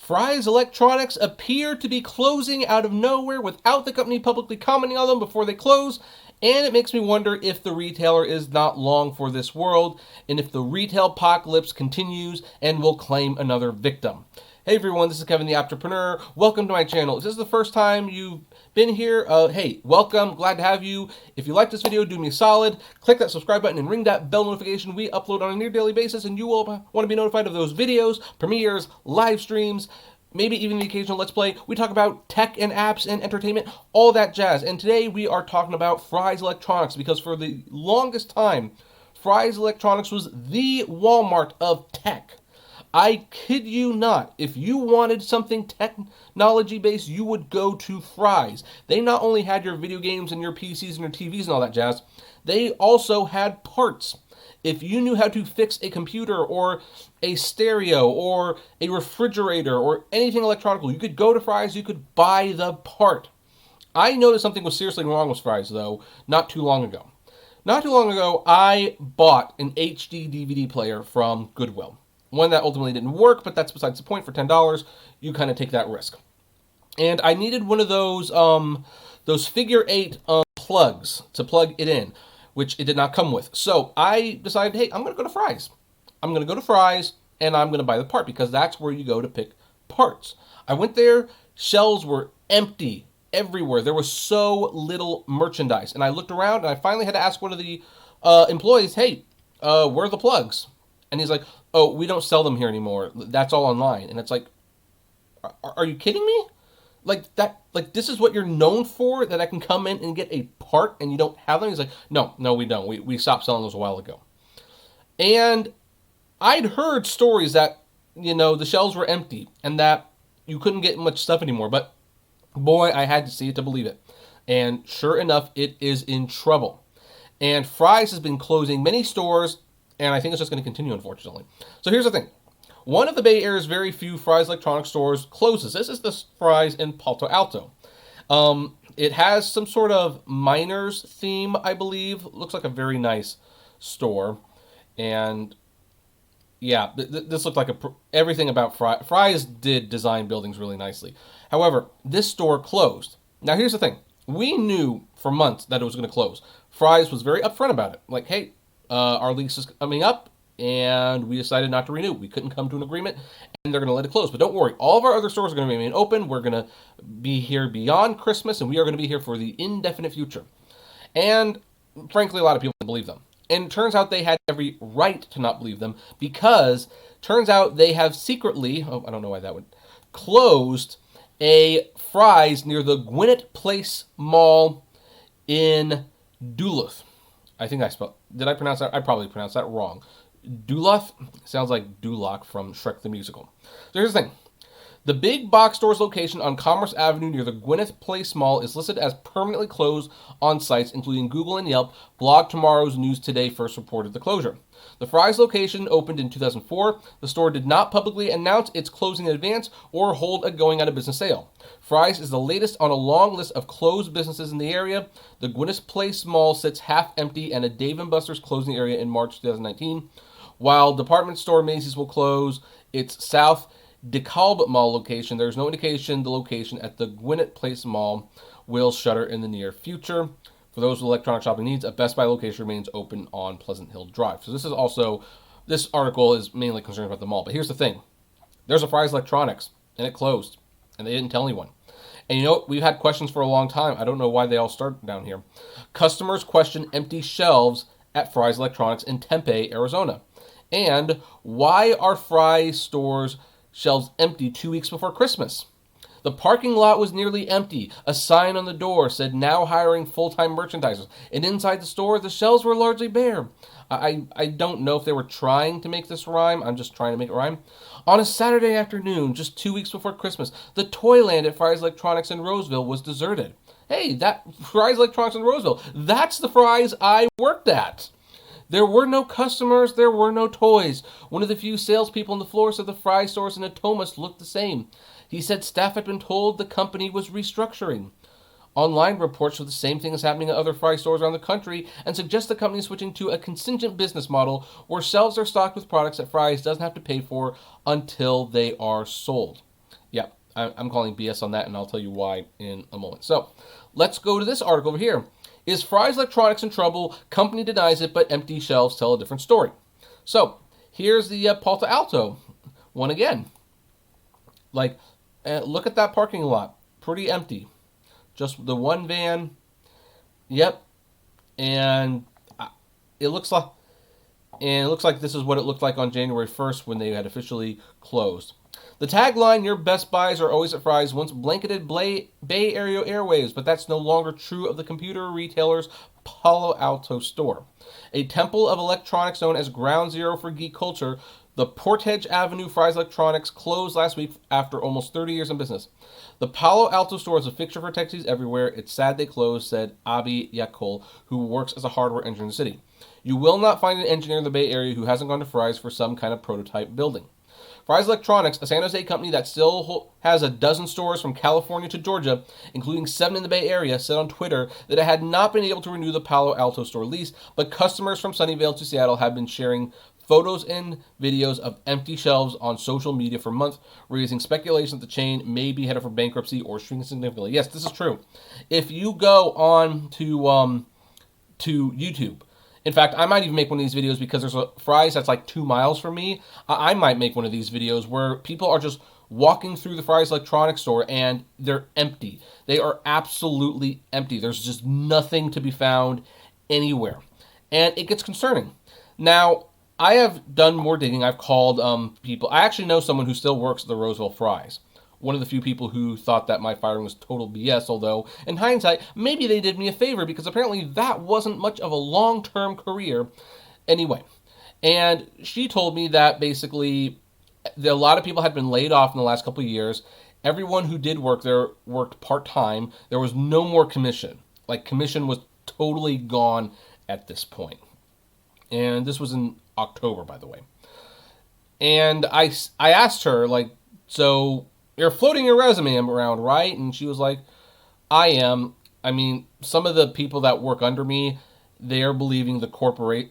Fry's Electronics appear to be closing out of nowhere without the company publicly commenting on them before they close, and it makes me wonder if the retailer is not long for this world, and if the retail apocalypse continues and will claim another victim. Hey everyone, this is Kevin the Apptrepreneur. Welcome to my channel. If this is the first time you've been here, hey, welcome, glad to have you. If you like this video, do me a solid, click that subscribe button and ring that bell notification. We upload on a near daily basis and you will want to be notified of those videos, premieres, live streams, maybe even the occasional Let's Play. We talk about tech and apps and entertainment, all that jazz. And today we are talking about Fry's Electronics because for the longest time, Fry's Electronics was the Walmart of tech. I kid you not, if you wanted something technology-based, you would go to Fry's. They not only had your video games and your PCs and your TVs and all that jazz, they also had parts. If you knew how to fix a computer or a stereo or a refrigerator or anything electronic, you could go to Fry's, you could buy the part. I noticed something was seriously wrong with Fry's, though, not too long ago. Not too long ago, I bought an HD DVD player from Goodwill. One that ultimately didn't work, but that's besides the point. For $10, you kind of take that risk. And I needed one of those figure 8 plugs to plug it in, which it did not come with. So I decided, hey, I'm going to go to Fry's. I'm going to go to Fry's, and I'm going to buy the part, because that's where you go to pick parts. I went there, shelves were empty everywhere. There was so little merchandise. And I looked around, and I finally had to ask one of the employees, hey, where are the plugs? And he's like, oh, we don't sell them here anymore. That's all online. And it's like, are you kidding me? Like this is what you're known for, that I can come in and get a part and you don't have them? He's like, no, we don't. We stopped selling those a while ago. And I'd heard stories that, the shelves were empty and that you couldn't get much stuff anymore. But boy, I had to see it to believe it. And sure enough, it is in trouble. And Fry's has been closing many stores, and I think it's just going to continue, unfortunately. So here's the thing. One of the Bay Area's very few Fry's Electronics stores closes. This is the Fry's in Palo Alto. It has some sort of miners theme, I believe. Looks like a very nice store. And yeah, this looked like everything about Fry's. Fry's did design buildings really nicely. However, this store closed. Now here's the thing. We knew for months that it was going to close. Fry's was very upfront about it. Like, hey, our lease is coming up, and we decided not to renew. We couldn't come to an agreement, and they're going to let it close. But don't worry, all of our other stores are going to remain open. We're going to be here beyond Christmas, and we are going to be here for the indefinite future. And frankly, a lot of people didn't believe them. And it turns out they had every right to not believe them, because turns out they have secretly, I don't know why that would, closed a Fry's near the Gwinnett Place Mall in Duluth. I think did I pronounce that? I probably pronounced that wrong. Duluth sounds like Duloc from Shrek the Musical. So here's the thing. The big box store's location on Commerce Avenue near the Gwinnett Place Mall is listed as permanently closed on sites including Google and Yelp. Blog Tomorrow's News Today first reported the closure. The Fry's location opened in 2004. The store did not publicly announce its closing in advance or hold a going out of business sale. Fry's is the latest on a long list of closed businesses in the area. The Gwinnett Place Mall sits half empty, and a Dave & Buster's closing the area in March 2019. While department store Macy's will close its South DeKalb Mall location, there's no indication the location at the Gwinnett Place Mall will shutter in the near future. For those with electronic shopping needs, a Best Buy location remains open on Pleasant Hill Drive. So this article is mainly concerned about the mall. But here's the thing. There's a Fry's Electronics, and it closed, and they didn't tell anyone. And we've had questions for a long time. I don't know why they all start down here. Customers question empty shelves at Fry's Electronics in Tempe, Arizona. And why are Fry's stores shelves empty 2 weeks before Christmas? The parking lot was nearly empty. A sign on the door said, now hiring full-time merchandisers. And inside the store, the shelves were largely bare. I don't know if they were trying to make this rhyme. I'm just trying to make it rhyme. On a Saturday afternoon, just 2 weeks before Christmas, the Toyland at Fry's Electronics in Roseville was deserted. Hey, that Fry's Electronics in Roseville, that's the Fry's I worked at. There were no customers, there were no toys. One of the few salespeople on the floors of the Fry's stores in Atomas looked the same. He said staff had been told the company was restructuring. Online reports show the same thing is happening at other Fry's stores around the country and suggest the company is switching to a contingent business model where shelves are stocked with products that Fry's doesn't have to pay for until they are sold. I'm calling BS on that, and I'll tell you why in a moment. So let's go to this article over here. Is Fry's Electronics in trouble? Company denies it, but empty shelves tell a different story. So here's the Palo Alto one again. Like, look at that parking lot. Pretty empty. Just the one van. Yep. And it looks like this is what it looked like on January 1st when they had officially closed. The tagline, "Your best buys are always at Fry's," once blanketed Bay Area airwaves, but that's no longer true of the computer retailer's Palo Alto store. A temple of electronics known as Ground Zero for geek culture, the Portage Avenue Fry's Electronics closed last week after almost 30 years in business. The Palo Alto store is a fixture for techies everywhere. It's sad they closed, said Abi Yakul, who works as a hardware engineer in the city. You will not find an engineer in the Bay Area who hasn't gone to Fry's for some kind of prototype building. Fry's Electronics, a San Jose company that still has a dozen stores from California to Georgia, including 7 in the Bay Area, said on Twitter that it had not been able to renew the Palo Alto store lease, but customers from Sunnyvale to Seattle have been sharing photos and videos of empty shelves on social media for months, raising speculation that the chain may be headed for bankruptcy or shrinking significantly. Yes, this is true. If you go on to YouTube, in fact, I might even make one of these videos because there's a Fry's that's like 2 miles from me. I might make one of these videos where people are just walking through the Fry's Electronics store and they're empty. They are absolutely empty. There's just nothing to be found anywhere. And it gets concerning. Now, I have done more digging. I've called people. I actually know someone who still works at the Roseville Fry's. One of the few people who thought that my firing was total BS, although, in hindsight, maybe they did me a favor because apparently that wasn't much of a long-term career anyway. And she told me that basically a lot of people had been laid off in the last couple of years. Everyone who did work there worked part-time. There was no more commission. Like, commission was totally gone at this point. And this was in October, by the way. And I asked her, like, so you're floating your resume around, right? And she was like, I am. I mean, some of the people that work under me, they're believing the corporate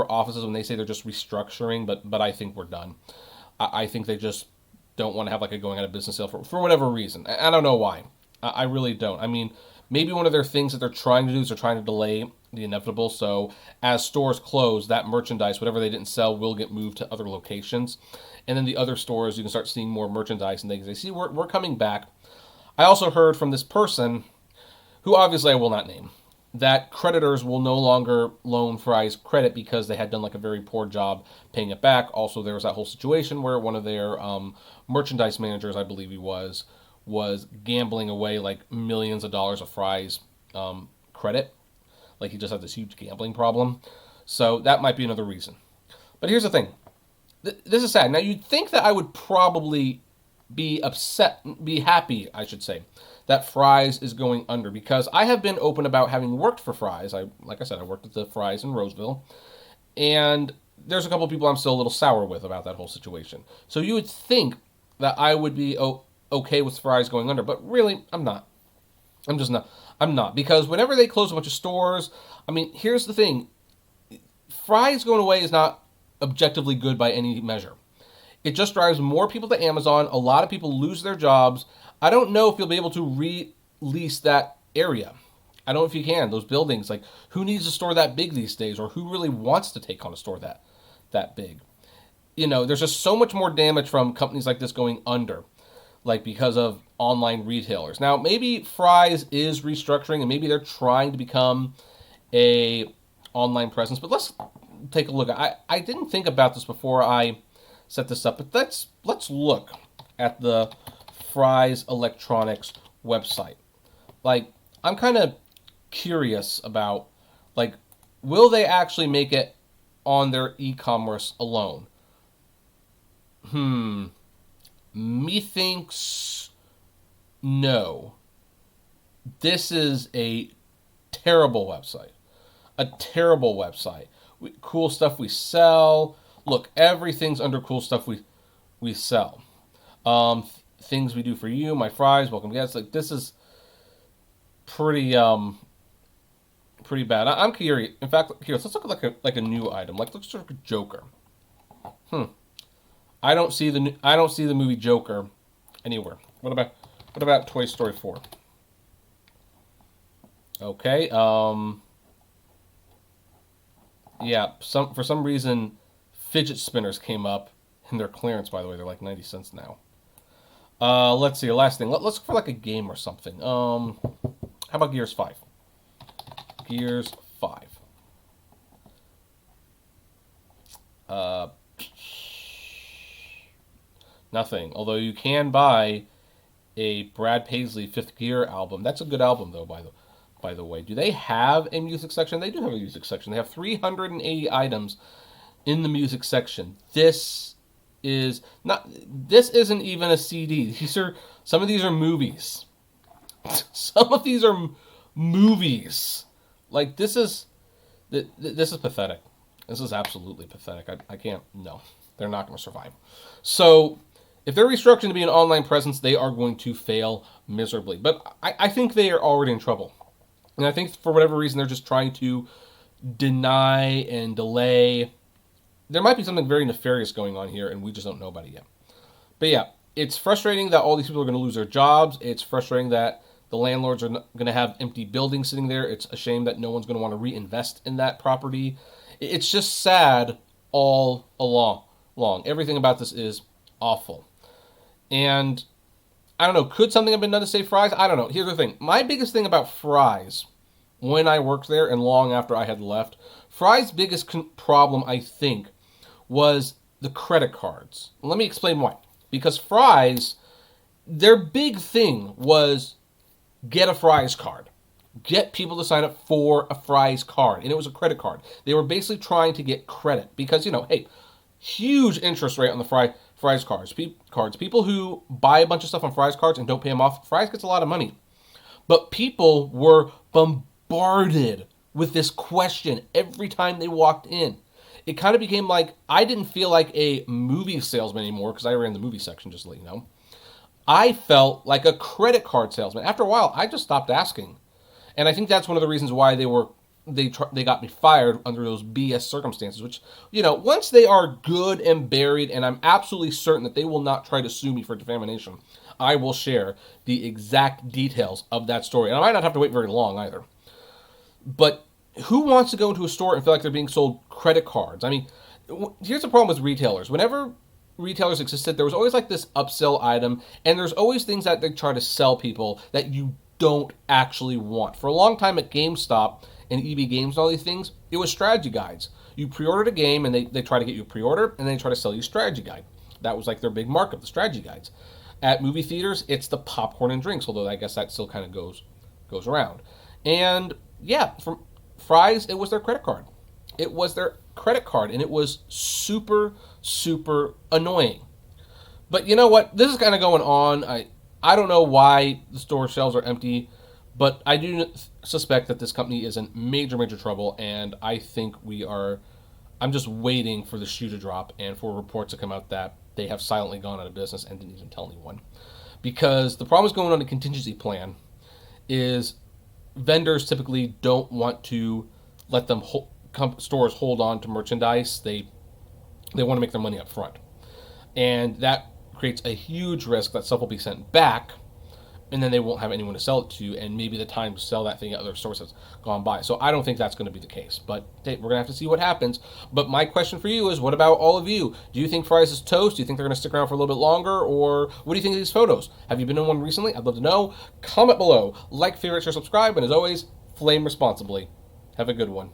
offices when they say they're just restructuring, but I think we're done. I think they just don't want to have like a going out of business sale for whatever reason. I don't know why. I really don't. I mean, maybe one of their things that they're trying to do is they're trying to delay the inevitable. So as stores close, that merchandise, whatever they didn't sell, will get moved to other locations. And then the other stores, you can start seeing more merchandise and things. They see we're coming back. I also heard from this person, who obviously I will not name, that creditors will no longer loan Fry's credit because they had done like a very poor job paying it back. Also, there was that whole situation where one of their merchandise managers, I believe he was gambling away like millions of dollars of Fry's credit. Like he just had this huge gambling problem. So that might be another reason. But here's the thing. This is sad. Now, you'd think that I would probably be happy, I should say, that Fry's is going under because I have been open about having worked for Fry's. Like I said, I worked at the Fry's in Roseville. And there's a couple of people I'm still a little sour with about that whole situation. So you would think that I would be okay with Fry's going under, but really, I'm not. I'm just not. I'm not. Because whenever they close a bunch of stores, I mean, here's the thing. Fry's going away is not objectively good by any measure. It just drives more people to Amazon. A lot of people lose their jobs. I don't know if you'll be able to release that area. I don't know if you can. Those buildings, like, who needs a store that big these days, or who really wants to take on a store that big? You know, there's just so much more damage from companies like this going under, like because of online retailers. Now, maybe Fry's is restructuring, and maybe they're trying to become a online presence. But let's take a look. I didn't think about this before I set this up, but let's look at the Fry's Electronics website. Like, I'm kind of curious about, like, will they actually make it on their e-commerce alone? Methinks no. This is a terrible website. A terrible website. Cool stuff we sell. Look, everything's under cool stuff we sell. Things we do for you, my Fry's, welcome guests. Like, this is pretty bad. I'm curious. In fact, here, let's look at like a new item. Like, let's look at Joker. I don't see the movie Joker anywhere. What about Toy Story 4? Okay. Yeah. For some reason, fidget spinners came up in their clearance. By the way, they're like 90 cents now. Let's see. Last thing. Let's look for like a game or something. How about Gears 5? Gears 5. Uh, Nothing. Although you can buy a Brad Paisley Fifth Gear album. That's a good album, though. By the way, do they have a music section? They do have a music section. They have 380 items in the music section. This is not. This isn't even a CD. Some of these are movies. Some of these are movies. Like this is pathetic. This is absolutely pathetic. I can't. No, they're not going to survive. So if they're restructuring to be an online presence, they are going to fail miserably. But I think they are already in trouble. And I think for whatever reason, they're just trying to deny and delay. There might be something very nefarious going on here, and we just don't know about it yet. But yeah, it's frustrating that all these people are going to lose their jobs. It's frustrating that the landlords are going to have empty buildings sitting there. It's a shame that no one's going to want to reinvest in that property. It's just sad all along. Everything about this is awful. And I don't know, could something have been done to save Fry's? I don't know. Here's the thing. My biggest thing about Fry's, when I worked there and long after I had left, Fry's biggest problem, I think, was the credit cards. Let me explain why. Because Fry's, their big thing was get a Fry's card. Get people to sign up for a Fry's card. And it was a credit card. They were basically trying to get credit. Because, hey, huge interest rate on the Fry's cards. People who buy a bunch of stuff on Fry's cards and don't pay them off, Fry's gets a lot of money. But people were bombarded with this question every time they walked in. It kind of became like, I didn't feel like a movie salesman anymore because I ran the movie section, just to let you know. I felt like a credit card salesman. After a while, I just stopped asking. And I think that's one of the reasons why they got me fired under those BS circumstances, which, once they are good and buried, and I'm absolutely certain that they will not try to sue me for defamation, I will share the exact details of that story. And I might not have to wait very long either. But who wants to go into a store and feel like they're being sold credit cards? I mean, here's the problem with retailers. Whenever retailers existed, there was always like this upsell item, and there's always things that they try to sell people that you don't actually want. For a long time at GameStop and EB Games and all these things, it was strategy guides. You pre-ordered a game and they try to get you a pre-order, and then they try to sell you a strategy guide. That was like their big markup, the strategy guides. At movie theaters, it's the popcorn and drinks, although I guess that still kind of goes around. And yeah, from Fry's, it was their credit card. It was their credit card, and it was super, super annoying. But you know what? This is kind of going on. I don't know why the store shelves are empty, but I do suspect that this company is in major, major trouble, and I think I'm just waiting for the shoe to drop and for reports to come out that they have silently gone out of business and didn't even tell anyone. Because the problem is going on a contingency plan is vendors typically don't want to let them stores hold on to merchandise. They want to make their money up front. And that creates a huge risk that stuff will be sent back, and then they won't have anyone to sell it to, and maybe the time to sell that thing at other stores has gone by. So I don't think that's going to be the case, but hey, we're going to have to see what happens. But my question for you is, what about all of you? Do you think Fry's is toast? Do you think they're going to stick around for a little bit longer, or what do you think of these photos? Have you been in one recently? I'd love to know. Comment below. Like, favorite, share, subscribe, and as always, flame responsibly. Have a good one.